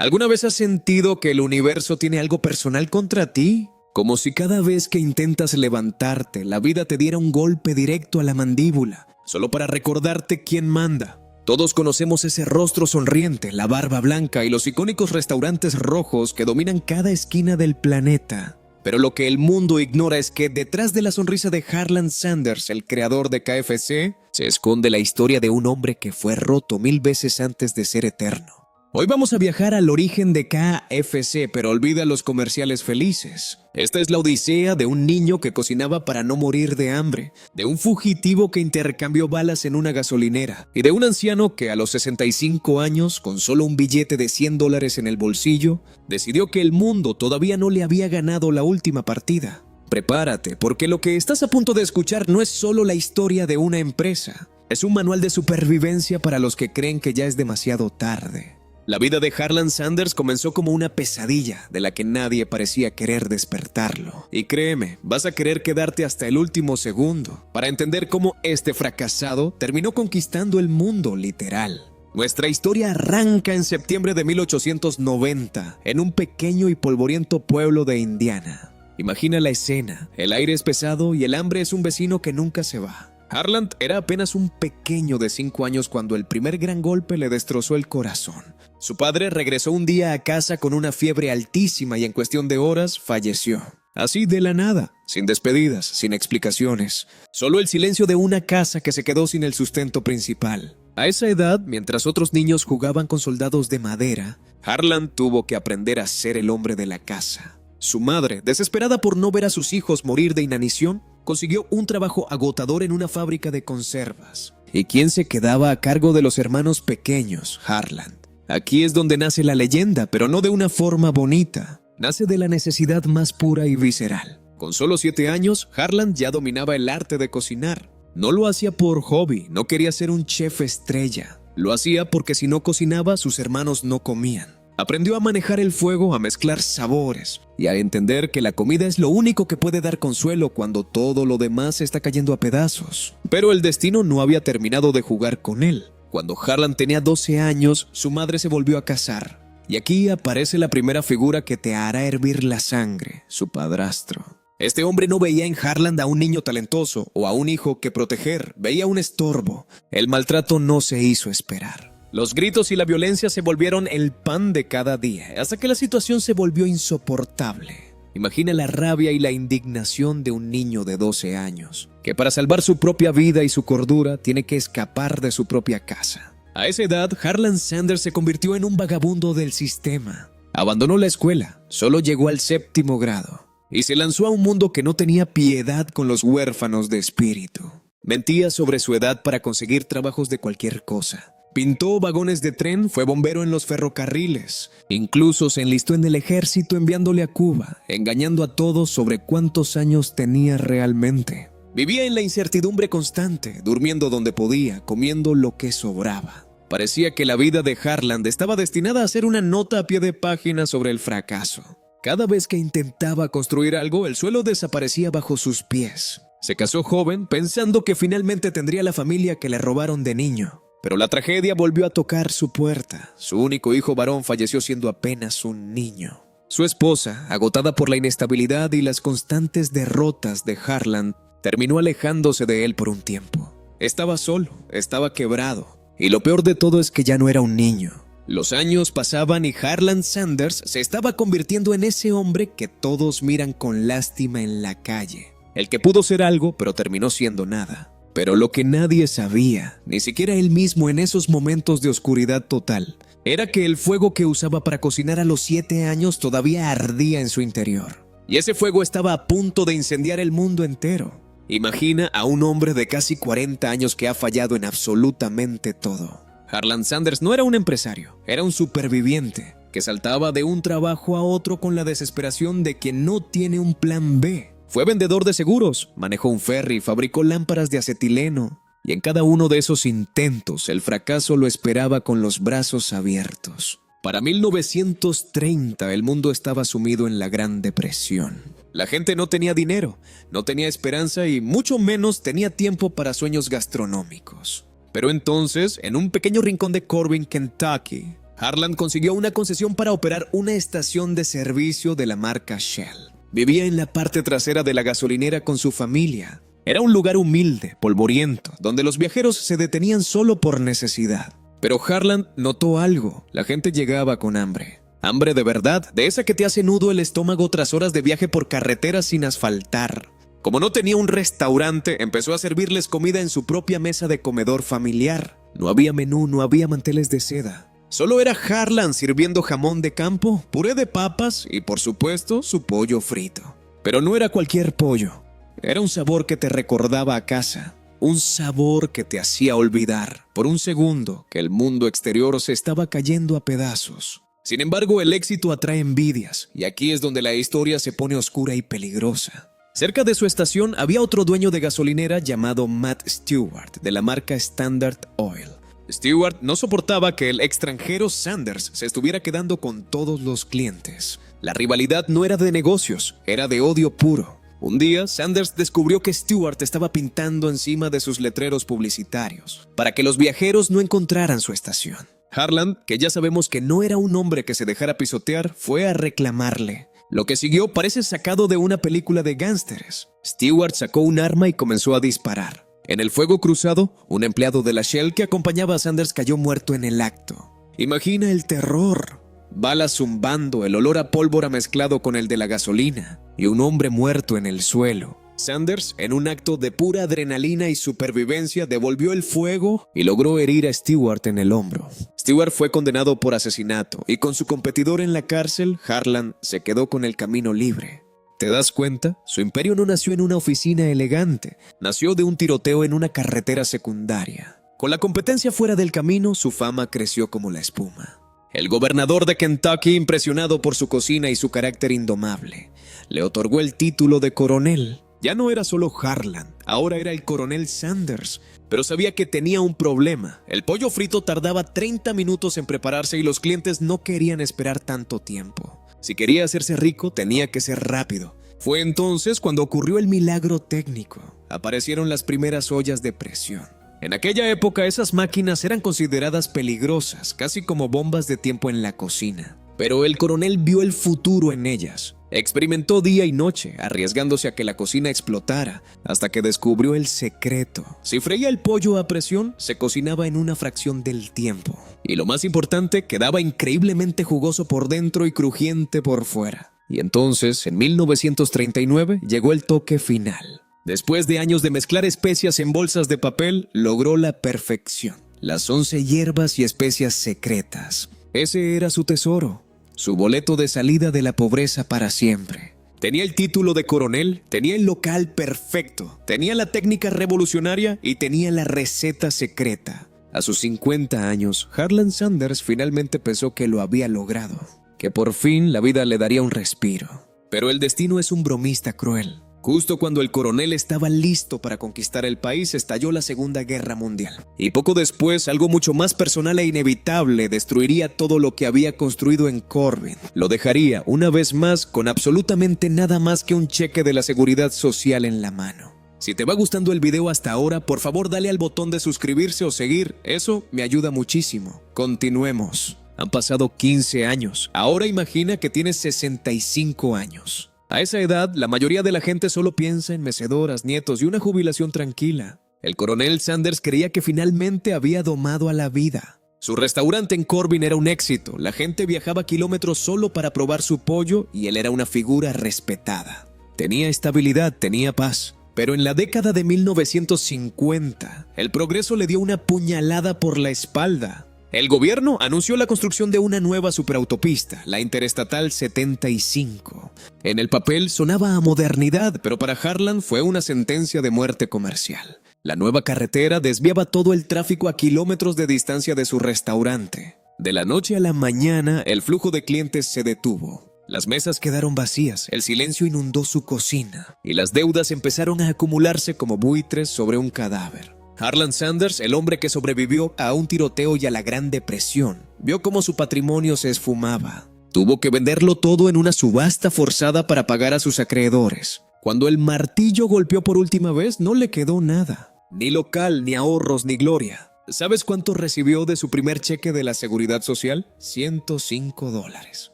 ¿Alguna vez has sentido que el universo tiene algo personal contra ti? Como si cada vez que intentas levantarte, la vida te diera un golpe directo a la mandíbula, solo para recordarte quién manda. Todos conocemos ese rostro sonriente, la barba blanca y los icónicos restaurantes rojos que dominan cada esquina del planeta. Pero lo que el mundo ignora es que detrás de la sonrisa de Harlan Sanders, el creador de KFC, se esconde la historia de un hombre que fue roto 1000 veces antes de ser eterno. Hoy vamos a viajar al origen de KFC, pero olvida los comerciales felices. Esta es la odisea de un niño que cocinaba para no morir de hambre, de un fugitivo que intercambió balas en una gasolinera y de un anciano que a los 65 años, con solo un billete de $100 en el bolsillo, decidió que el mundo todavía no le había ganado la última partida. Prepárate, porque lo que estás a punto de escuchar no es solo la historia de una empresa, es un manual de supervivencia para los que creen que ya es demasiado tarde. La vida de Harlan Sanders comenzó como una pesadilla de la que nadie parecía querer despertarlo. Y créeme, vas a querer quedarte hasta el último segundo para entender cómo este fracasado terminó conquistando el mundo literal. Nuestra historia arranca en septiembre de 1890 en un pequeño y polvoriento pueblo de Indiana. Imagina la escena, el aire es pesado y el hambre es un vecino que nunca se va. Harlan era apenas un pequeño de 5 años cuando el primer gran golpe le destrozó el corazón. Su padre regresó un día a casa con una fiebre altísima y en cuestión de horas falleció. Así de la nada, sin despedidas, sin explicaciones. Solo el silencio de una casa que se quedó sin el sustento principal. A esa edad, mientras otros niños jugaban con soldados de madera, Harlan tuvo que aprender a ser el hombre de la casa. Su madre, desesperada por no ver a sus hijos morir de inanición, consiguió un trabajo agotador en una fábrica de conservas. ¿Y quién se quedaba a cargo de los hermanos pequeños? Harlan. Aquí es donde nace la leyenda, pero no de una forma bonita. Nace de la necesidad más pura y visceral. Con solo 7 años, Harlan ya dominaba el arte de cocinar. No lo hacía por hobby, no quería ser un chef estrella. Lo hacía porque si no cocinaba, sus hermanos no comían. Aprendió a manejar el fuego, a mezclar sabores y a entender que la comida es lo único que puede dar consuelo cuando todo lo demás está cayendo a pedazos. Pero el destino no había terminado de jugar con él. Cuando Harlan tenía 12 años, su madre se volvió a casar. Y aquí aparece la primera figura que te hará hervir la sangre, su padrastro. Este hombre no veía en Harlan a un niño talentoso o a un hijo que proteger, veía un estorbo. El maltrato no se hizo esperar. Los gritos y la violencia se volvieron el pan de cada día, hasta que la situación se volvió insoportable. Imagina la rabia y la indignación de un niño de 12 años, que para salvar su propia vida y su cordura tiene que escapar de su propia casa. A esa edad, Harlan Sanders se convirtió en un vagabundo del sistema. Abandonó la escuela, solo llegó al 7º grado, y se lanzó a un mundo que no tenía piedad con los huérfanos de espíritu. Mentía sobre su edad para conseguir trabajos de cualquier cosa. Pintó vagones de tren, fue bombero en los ferrocarriles. Incluso se enlistó en el ejército enviándole a Cuba, engañando a todos sobre cuántos años tenía realmente. Vivía en la incertidumbre constante, durmiendo donde podía, comiendo lo que sobraba. Parecía que la vida de Harlan estaba destinada a ser una nota a pie de página sobre el fracaso. Cada vez que intentaba construir algo, el suelo desaparecía bajo sus pies. Se casó joven, pensando que finalmente tendría la familia que le robaron de niño. Pero la tragedia volvió a tocar su puerta. Su único hijo varón falleció siendo apenas un niño. Su esposa, agotada por la inestabilidad y las constantes derrotas de Harlan, terminó alejándose de él por un tiempo. Estaba solo, estaba quebrado, y lo peor de todo es que ya no era un niño. Los años pasaban y Harlan Sanders se estaba convirtiendo en ese hombre que todos miran con lástima en la calle. El que pudo ser algo, pero terminó siendo nada. Pero lo que nadie sabía, ni siquiera él mismo en esos momentos de oscuridad total, era que el fuego que usaba para cocinar a los 7 años todavía ardía en su interior. Y ese fuego estaba a punto de incendiar el mundo entero. Imagina a un hombre de casi 40 años que ha fallado en absolutamente todo. Harlan Sanders no era un empresario, era un superviviente que saltaba de un trabajo a otro con la desesperación de quien no tiene un plan B. Fue vendedor de seguros, manejó un ferry, fabricó lámparas de acetileno, y en cada uno de esos intentos el fracaso lo esperaba con los brazos abiertos. Para 1930 el mundo estaba sumido en la Gran Depresión. La gente no tenía dinero, no tenía esperanza y mucho menos tenía tiempo para sueños gastronómicos. Pero entonces, en un pequeño rincón de Corbin, Kentucky, Harlan consiguió una concesión para operar una estación de servicio de la marca Shell. Vivía en la parte trasera de la gasolinera con su familia. Era un lugar humilde, polvoriento, donde los viajeros se detenían solo por necesidad. Pero Harlan notó algo: la gente llegaba con hambre. Hambre de verdad, de esa que te hace nudo el estómago tras horas de viaje por carreteras sin asfaltar. Como no tenía un restaurante, empezó a servirles comida en su propia mesa de comedor familiar. No había menú, no había manteles de seda. Solo era Harlan sirviendo jamón de campo, puré de papas y, por supuesto, su pollo frito. Pero no era cualquier pollo. Era un sabor que te recordaba a casa. Un sabor que te hacía olvidar, por un segundo, que el mundo exterior se estaba cayendo a pedazos. Sin embargo, el éxito atrae envidias, y aquí es donde la historia se pone oscura y peligrosa. Cerca de su estación había otro dueño de gasolinera llamado Matt Stewart, de la marca Standard Oil. Stewart no soportaba que el extranjero Sanders se estuviera quedando con todos los clientes. La rivalidad no era de negocios, era de odio puro. Un día, Sanders descubrió que Stewart estaba pintando encima de sus letreros publicitarios para que los viajeros no encontraran su estación. Harlan, que ya sabemos que no era un hombre que se dejara pisotear, fue a reclamarle. Lo que siguió parece sacado de una película de gángsteres. Stewart sacó un arma y comenzó a disparar. En el fuego cruzado, un empleado de la Shell que acompañaba a Sanders cayó muerto en el acto. Imagina el terror. Balas zumbando, el olor a pólvora mezclado con el de la gasolina y un hombre muerto en el suelo. Sanders, en un acto de pura adrenalina y supervivencia, devolvió el fuego y logró herir a Stewart en el hombro. Stewart fue condenado por asesinato y con su competidor en la cárcel, Harlan se quedó con el camino libre. ¿Te das cuenta? Su imperio no nació en una oficina elegante, nació de un tiroteo en una carretera secundaria. Con la competencia fuera del camino, su fama creció como la espuma. El gobernador de Kentucky, impresionado por su cocina y su carácter indomable, le otorgó el título de coronel. Ya no era solo Harlan, ahora era el coronel Sanders, pero sabía que tenía un problema. El pollo frito tardaba 30 minutos en prepararse y los clientes no querían esperar tanto tiempo. Si quería hacerse rico, tenía que ser rápido. Fue entonces cuando ocurrió el milagro técnico. Aparecieron las primeras ollas de presión. En aquella época esas máquinas eran consideradas peligrosas, casi como bombas de tiempo en la cocina. Pero el coronel vio el futuro en ellas. Experimentó día y noche, arriesgándose a que la cocina explotara, hasta que descubrió el secreto. Si freía el pollo a presión, se cocinaba en una fracción del tiempo. Y lo más importante, quedaba increíblemente jugoso por dentro y crujiente por fuera. Y entonces, en 1939, llegó el toque final. Después de años de mezclar especias en bolsas de papel, logró la perfección. Las 11 hierbas y especias secretas. Ese era su tesoro. Su boleto de salida de la pobreza para siempre. Tenía el título de coronel, tenía el local perfecto, tenía la técnica revolucionaria y tenía la receta secreta. A sus 50 años, Harlan Sanders finalmente pensó que lo había logrado, que por fin la vida le daría un respiro. Pero el destino es un bromista cruel. Justo cuando el coronel estaba listo para conquistar el país, estalló la Segunda Guerra Mundial. Y poco después, algo mucho más personal e inevitable destruiría todo lo que había construido en Corbin. Lo dejaría, una vez más, con absolutamente nada más que un cheque de la Seguridad Social en la mano. Si te va gustando el video hasta ahora, por favor dale al botón de suscribirse o seguir. Eso me ayuda muchísimo. Continuemos. Han pasado 15 años. Ahora imagina que tienes 65 años. A esa edad, la mayoría de la gente solo piensa en mecedoras, nietos y una jubilación tranquila. El coronel Sanders creía que finalmente había domado a la vida. Su restaurante en Corbin era un éxito. La gente viajaba kilómetros solo para probar su pollo y él era una figura respetada. Tenía estabilidad, tenía paz. Pero en la década de 1950, el progreso le dio una puñalada por la espalda. El gobierno anunció la construcción de una nueva superautopista, la Interestatal 75. En el papel sonaba a modernidad, pero para Harlan fue una sentencia de muerte comercial. La nueva carretera desviaba todo el tráfico a kilómetros de distancia de su restaurante. De la noche a la mañana, el flujo de clientes se detuvo. Las mesas quedaron vacías, el silencio inundó su cocina, y las deudas empezaron a acumularse como buitres sobre un cadáver. Harlan Sanders, el hombre que sobrevivió a un tiroteo y a la Gran Depresión, vio cómo su patrimonio se esfumaba. Tuvo que venderlo todo en una subasta forzada para pagar a sus acreedores. Cuando el martillo golpeó por última vez, no le quedó nada. Ni local, ni ahorros, ni gloria. ¿Sabes cuánto recibió de su primer cheque de la Seguridad Social? $105.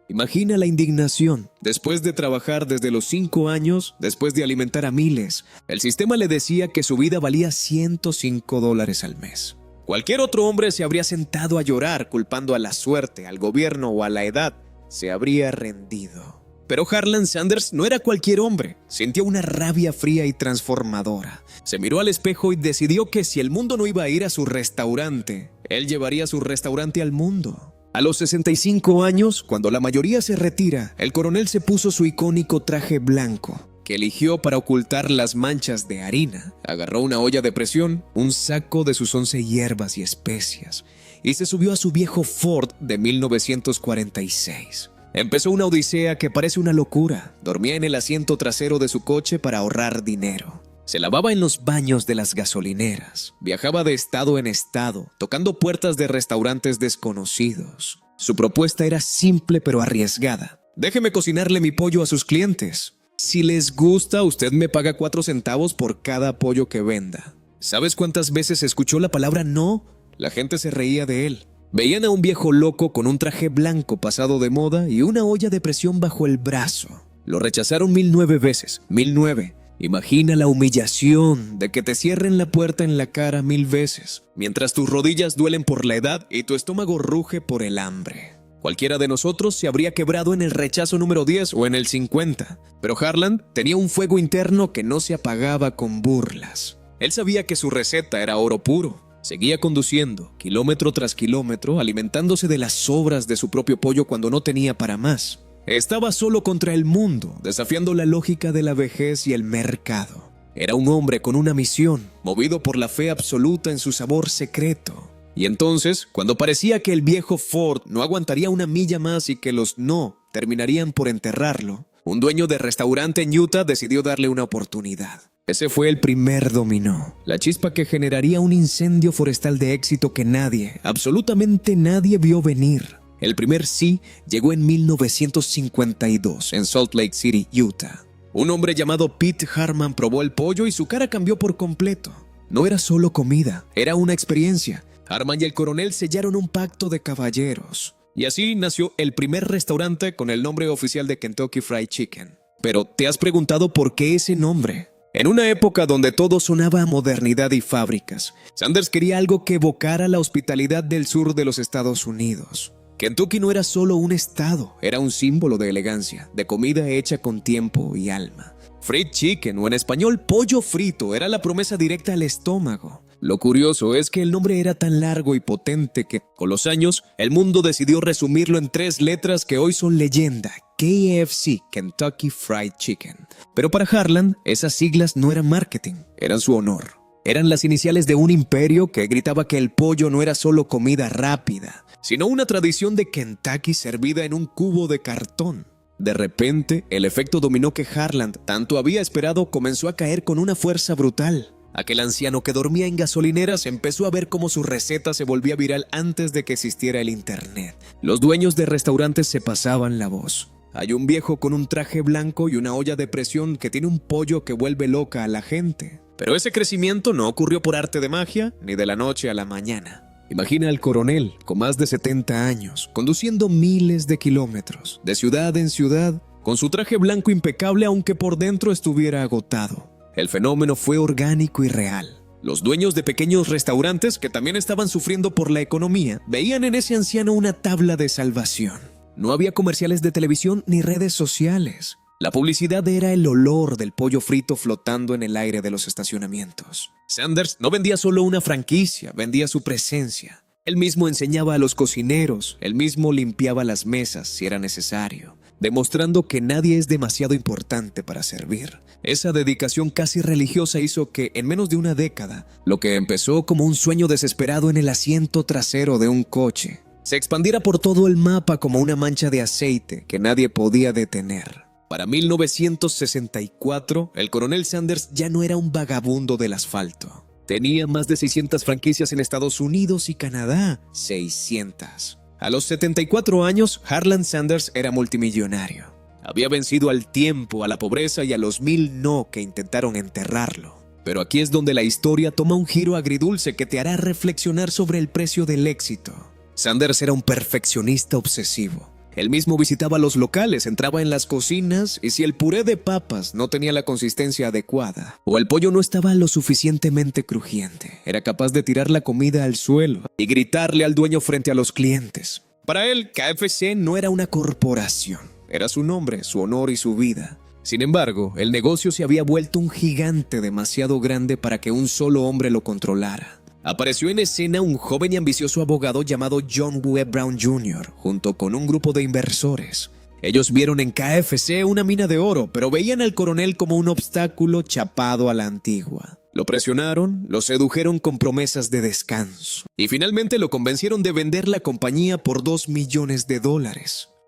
Imagina la indignación. Después de trabajar desde los 5 años, después de alimentar a miles, el sistema le decía que su vida valía $105 al mes. Cualquier otro hombre se habría sentado a llorar culpando a la suerte, al gobierno o a la edad. Se habría rendido. Pero Harlan Sanders no era cualquier hombre. Sintió una rabia fría y transformadora. Se miró al espejo y decidió que si el mundo no iba a ir a su restaurante, él llevaría su restaurante al mundo. A los 65 años, cuando la mayoría se retira, el coronel se puso su icónico traje blanco, que eligió para ocultar las manchas de harina. Agarró una olla de presión, un saco de sus 11 hierbas y especias, y se subió a su viejo Ford de 1946. Empezó una odisea que parece una locura. Dormía en el asiento trasero de su coche para ahorrar dinero. Se lavaba en los baños de las gasolineras. Viajaba de estado en estado, tocando puertas de restaurantes desconocidos. Su propuesta era simple pero arriesgada. Déjeme cocinarle mi pollo a sus clientes. Si les gusta, usted me paga 4 centavos por cada pollo que venda. ¿Sabes cuántas veces escuchó la palabra no? La gente se reía de él. Veían a un viejo loco con un traje blanco pasado de moda y una olla de presión bajo el brazo. Lo rechazaron 1009 veces. 1009. Imagina la humillación de que te cierren la puerta en la cara 1000 veces, mientras tus rodillas duelen por la edad y tu estómago ruge por el hambre. Cualquiera de nosotros se habría quebrado en el rechazo número 10 o en el 50, pero Harlan tenía un fuego interno que no se apagaba con burlas. Él sabía que su receta era oro puro. Seguía conduciendo, kilómetro tras kilómetro, alimentándose de las sobras de su propio pollo cuando no tenía para más. Estaba solo contra el mundo, desafiando la lógica de la vejez y el mercado. Era un hombre con una misión, movido por la fe absoluta en su sabor secreto. Y entonces, cuando parecía que el viejo Ford no aguantaría una milla más y que los no terminarían por enterrarlo, un dueño de restaurante en Utah decidió darle una oportunidad. Ese fue el primer dominó, la chispa que generaría un incendio forestal de éxito que nadie, absolutamente nadie vio venir. El primer sí llegó en 1952 en Salt Lake City, Utah. Un hombre llamado Pete Harman probó el pollo y su cara cambió por completo. No era solo comida, era una experiencia. Harman y el coronel sellaron un pacto de caballeros. Y así nació el primer restaurante con el nombre oficial de Kentucky Fried Chicken. Pero, ¿te has preguntado por qué ese nombre? En una época donde todo sonaba a modernidad y fábricas, Sanders quería algo que evocara la hospitalidad del sur de los Estados Unidos. Kentucky no era solo un estado, era un símbolo de elegancia, de comida hecha con tiempo y alma. Fried chicken, o en español pollo frito, era la promesa directa al estómago. Lo curioso es que el nombre era tan largo y potente que, con los años, el mundo decidió resumirlo en 3 letras que hoy son leyenda: KFC, Kentucky Fried Chicken. Pero para Harlan, esas siglas no eran marketing, eran su honor. Eran las iniciales de un imperio que gritaba que el pollo no era solo comida rápida, sino una tradición de Kentucky servida en un cubo de cartón. De repente, el efecto dominó que Harlan tanto había esperado comenzó a caer con una fuerza brutal. Aquel anciano que dormía en gasolineras empezó a ver cómo su receta se volvía viral antes de que existiera el internet. Los dueños de restaurantes se pasaban la voz. Hay un viejo con un traje blanco y una olla de presión que tiene un pollo que vuelve loca a la gente. Pero ese crecimiento no ocurrió por arte de magia, ni de la noche a la mañana. Imagina al coronel, con más de 70 años, conduciendo miles de kilómetros, de ciudad en ciudad, con su traje blanco impecable aunque por dentro estuviera agotado. El fenómeno fue orgánico y real. Los dueños de pequeños restaurantes, que también estaban sufriendo por la economía, veían en ese anciano una tabla de salvación. No había comerciales de televisión ni redes sociales. La publicidad era el olor del pollo frito flotando en el aire de los estacionamientos. Sanders no vendía solo una franquicia, vendía su presencia. Él mismo enseñaba a los cocineros, él mismo limpiaba las mesas si era necesario, demostrando que nadie es demasiado importante para servir. Esa dedicación casi religiosa hizo que, en menos de una década, lo que empezó como un sueño desesperado en el asiento trasero de un coche, se expandiera por todo el mapa como una mancha de aceite que nadie podía detener. Para 1964, el coronel Sanders ya no era un vagabundo del asfalto. Tenía más de 600 franquicias en Estados Unidos y Canadá. 600. A los 74 años, Harlan Sanders era multimillonario. Había vencido al tiempo, a la pobreza y a los 1000 no que intentaron enterrarlo. Pero aquí es donde la historia toma un giro agridulce que te hará reflexionar sobre el precio del éxito. Sanders era un perfeccionista obsesivo. Él mismo visitaba los locales, entraba en las cocinas y si el puré de papas no tenía la consistencia adecuada o el pollo no estaba lo suficientemente crujiente, era capaz de tirar la comida al suelo y gritarle al dueño frente a los clientes. Para él, KFC no era una corporación, era su nombre, su honor y su vida. Sin embargo, el negocio se había vuelto un gigante demasiado grande para que un solo hombre lo controlara. Apareció en escena un joven y ambicioso abogado llamado John Webb Brown Jr., junto con un grupo de inversores. Ellos vieron en KFC una mina de oro, pero veían al coronel como un obstáculo chapado a la antigua. Lo presionaron, lo sedujeron con promesas de descanso, y finalmente lo convencieron de vender la compañía por $2 millones.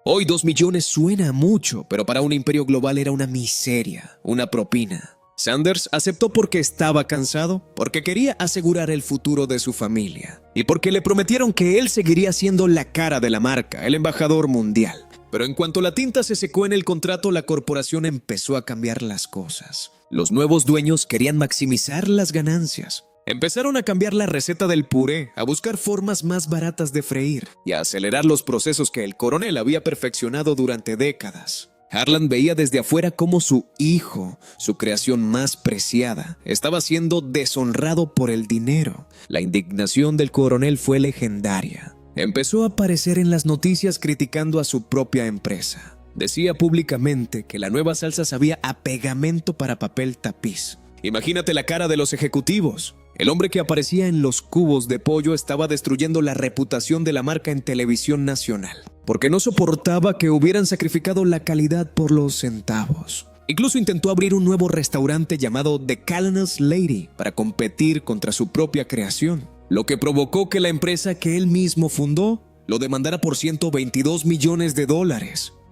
Hoy 2 millones suena mucho, pero para un imperio global era una miseria, una propina. Sanders aceptó porque estaba cansado, porque quería asegurar el futuro de su familia y porque le prometieron que él seguiría siendo la cara de la marca, el embajador mundial. Pero en cuanto la tinta se secó en el contrato, la corporación empezó a cambiar las cosas. Los nuevos dueños querían maximizar las ganancias. Empezaron a cambiar la receta del puré, a buscar formas más baratas de freír y a acelerar los procesos que el coronel había perfeccionado durante décadas. Harlan veía desde afuera cómo su hijo, su creación más preciada, estaba siendo deshonrado por el dinero. La indignación del coronel fue legendaria. Empezó a aparecer en las noticias criticando a su propia empresa. Decía públicamente que la nueva salsa sabía a pegamento para papel tapiz. Imagínate la cara de los ejecutivos. El hombre que aparecía en los cubos de pollo estaba destruyendo la reputación de la marca en televisión nacional, porque no soportaba que hubieran sacrificado la calidad por los centavos. Incluso intentó abrir un nuevo restaurante llamado The Calan's Lady para competir contra su propia creación, lo que provocó que la empresa que él mismo fundó lo demandara por $122 millones.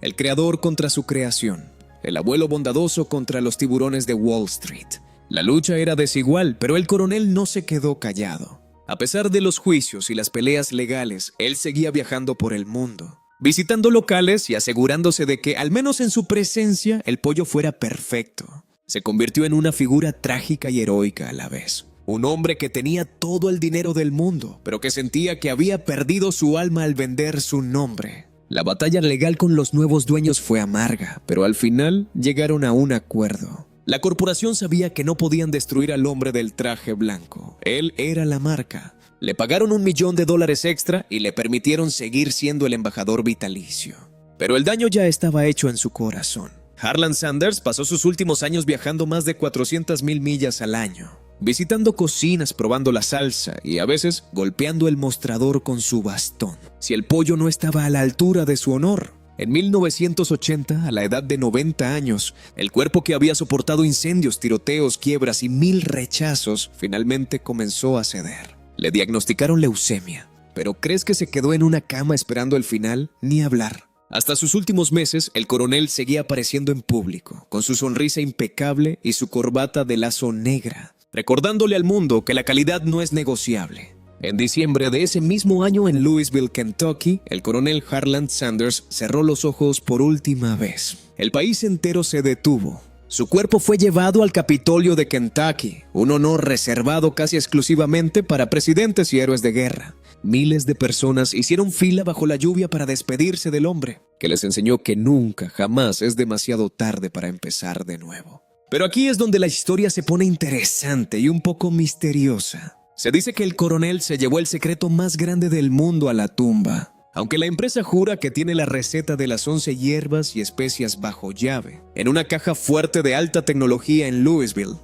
El creador contra su creación, el abuelo bondadoso contra los tiburones de Wall Street. La lucha era desigual, pero el coronel no se quedó callado. A pesar de los juicios y las peleas legales, él seguía viajando por el mundo, visitando locales y asegurándose de que, al menos en su presencia, el pollo fuera perfecto. Se convirtió en una figura trágica y heroica a la vez. Un hombre que tenía todo el dinero del mundo, pero que sentía que había perdido su alma al vender su nombre. La batalla legal con los nuevos dueños fue amarga, pero al final llegaron a un acuerdo. La corporación sabía que no podían destruir al hombre del traje blanco. Él era la marca. Le pagaron $1 millón extra y le permitieron seguir siendo el embajador vitalicio. Pero el daño ya estaba hecho en su corazón. Harlan Sanders pasó sus últimos años viajando más de 400,000 millas al año, visitando cocinas, probando la salsa y a veces golpeando el mostrador con su bastón, si el pollo no estaba a la altura de su honor. En 1980, a la edad de 90 años, el cuerpo que había soportado incendios, tiroteos, quiebras y 1000 rechazos, finalmente comenzó a ceder. Le diagnosticaron leucemia, pero ¿crees que se quedó en una cama esperando el final? Ni hablar. Hasta sus últimos meses, el coronel seguía apareciendo en público, con su sonrisa impecable y su corbata de lazo negra, recordándole al mundo que la calidad no es negociable. En diciembre de ese mismo año en Louisville, Kentucky, el coronel Harlan Sanders cerró los ojos por última vez. El país entero se detuvo. Su cuerpo fue llevado al Capitolio de Kentucky, un honor reservado casi exclusivamente para presidentes y héroes de guerra. Miles de personas hicieron fila bajo la lluvia para despedirse del hombre, que les enseñó que nunca, jamás es demasiado tarde para empezar de nuevo. Pero aquí es donde la historia se pone interesante y un poco misteriosa. Se dice que el coronel se llevó el secreto más grande del mundo a la tumba, aunque la empresa jura que tiene la receta de las 11 hierbas y especias bajo llave, en una caja fuerte de alta tecnología en Louisville.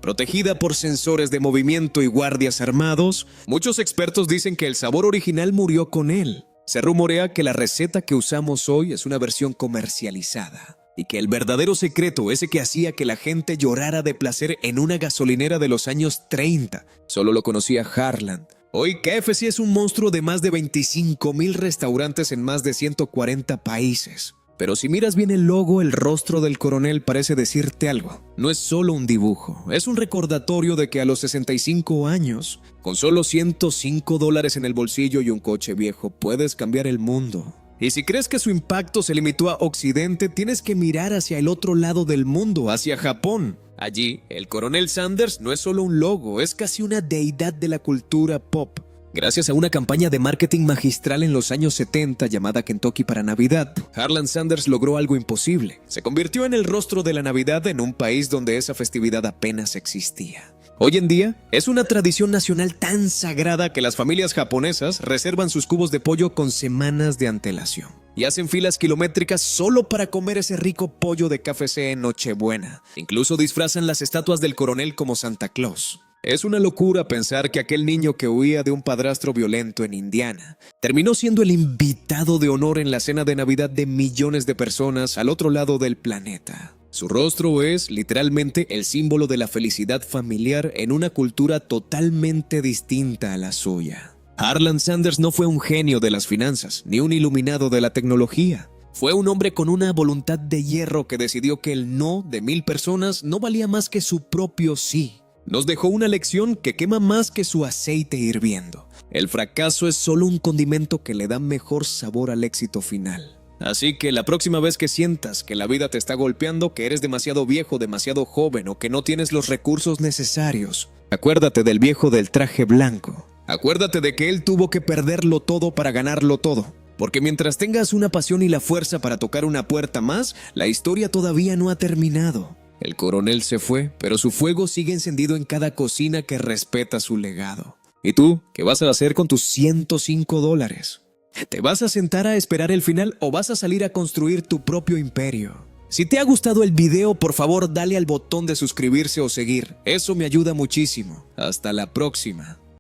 Protegida por sensores de movimiento y guardias armados, muchos expertos dicen que el sabor original murió con él. Se rumorea que la receta que usamos hoy es una versión comercializada, y que el verdadero secreto, ese que hacía que la gente llorara de placer en una gasolinera de los años 30, solo lo conocía Harlan. Hoy KFC es un monstruo de más de 25,000 restaurantes en más de 140 países. Pero si miras bien el logo, el rostro del coronel parece decirte algo. No es solo un dibujo, es un recordatorio de que a los 65 años, con solo $105 en el bolsillo y un coche viejo, puedes cambiar el mundo. Y si crees que su impacto se limitó a Occidente, tienes que mirar hacia el otro lado del mundo, hacia Japón. Allí, el coronel Sanders no es solo un logo, es casi una deidad de la cultura pop. Gracias a una campaña de marketing magistral en los años 70 llamada Kentucky para Navidad, Harlan Sanders logró algo imposible. Se convirtió en el rostro de la Navidad en un país donde esa festividad apenas existía. Hoy en día, es una tradición nacional tan sagrada que las familias japonesas reservan sus cubos de pollo con semanas de antelación y hacen filas kilométricas solo para comer ese rico pollo de KFC en Nochebuena. Incluso disfrazan las estatuas del coronel como Santa Claus. Es una locura pensar que aquel niño que huía de un padrastro violento en Indiana terminó siendo el invitado de honor en la cena de Navidad de millones de personas al otro lado del planeta. Su rostro es, literalmente, el símbolo de la felicidad familiar en una cultura totalmente distinta a la suya. Harlan Sanders no fue un genio de las finanzas, ni un iluminado de la tecnología. Fue un hombre con una voluntad de hierro que decidió que el no de 1000 personas no valía más que su propio sí. Nos dejó una lección que quema más que su aceite hirviendo. El fracaso es solo un condimento que le da mejor sabor al éxito final. Así que la próxima vez que sientas que la vida te está golpeando, que eres demasiado viejo, demasiado joven o que no tienes los recursos necesarios, acuérdate del viejo del traje blanco. Acuérdate de que él tuvo que perderlo todo para ganarlo todo. Porque mientras tengas una pasión y la fuerza para tocar una puerta más, la historia todavía no ha terminado. El coronel se fue, pero su fuego sigue encendido en cada cocina que respeta su legado. ¿Y tú? ¿Qué vas a hacer con tus $105? ¿Te vas a sentar a esperar el final o vas a salir a construir tu propio imperio? Si te ha gustado el video, por favor dale al botón de suscribirse o seguir. Eso me ayuda muchísimo. Hasta la próxima.